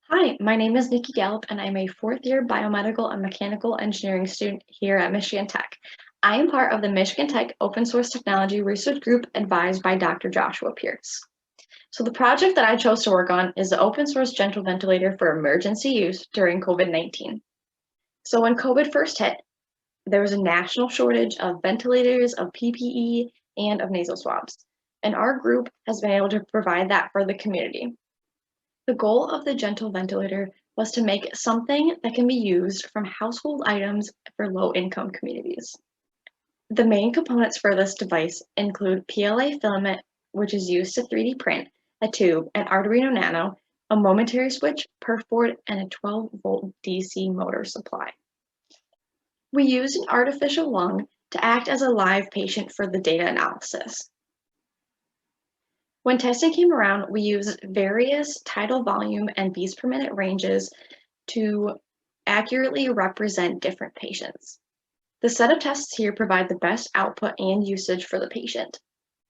Hi, my name is Nicki Gallup, and I'm a fourth year biomedical and mechanical engineering student here at Michigan Tech. I am part of the Michigan Tech Open Source Technology Research Group advised by Dr. Joshua Pierce. So, the project that I chose to work on is the open source gentle ventilator for emergency use during COVID 19. So, when COVID first hit, there was a national shortage of ventilators, of PPE, and of nasal swabs. And our group has been able to provide that for the community. The goal of the gentle ventilator was to make something that can be used from household items for low-income communities. The main components for this device include PLA filament, which is used to 3D print, a tube, an Arduino Nano, a momentary switch, perf board, and a 12-volt DC motor supply. We used an artificial lung to act as a live patient for the data analysis. When testing came around, we used various tidal volume and beats per minute ranges to accurately represent different patients. The set of tests here provide the best output and usage for the patient.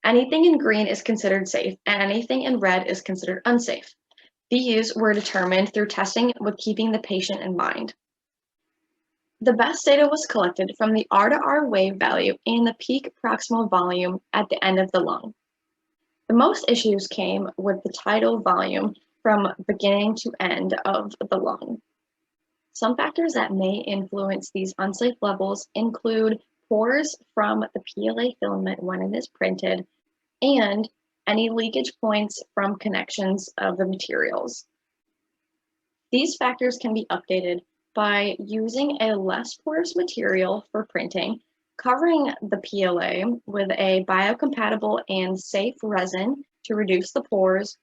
Anything in green is considered safe, and anything in red is considered unsafe. These were determined through testing with keeping the patient in mind. The best data was collected from the R to R wave value and the peak proximal volume at the end of the lung. The most issues came with the tidal volume from beginning to end of the lung. Some factors that may influence these unsafe levels include pores from the PLA filament when it is printed and any leakage points from connections of the materials. These factors can be updated by using a less porous material for printing, covering the PLA with a biocompatible and safe resin to reduce the pores,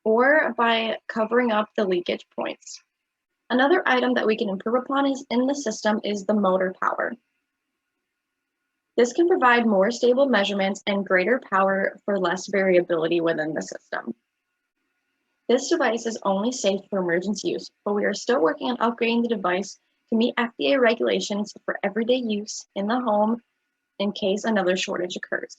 or by covering up the leakage points. Another item that we can improve upon in the system is the motor power. This can provide more stable measurements and greater power for less variability within the system. This device is only safe for emergency use, but we are still working on upgrading the device to meet FDA regulations for everyday use in the home in case another shortage occurs.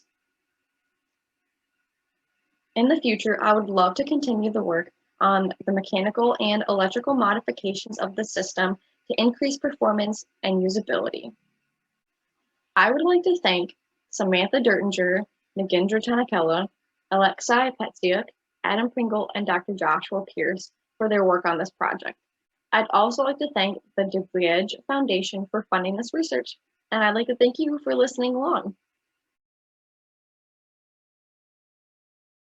In the future, I would love to continue the work on the mechanical and electrical modifications of the system to increase performance and usability. I would like to thank Samantha Dertinger, Nagindra Chanakella, Alexei Petsyuk, Adam Pringle, and Dr. Joshua Pierce for their work on this project. I'd also like to thank the DeBriege Foundation for funding this research, and I'd like to thank you for listening along.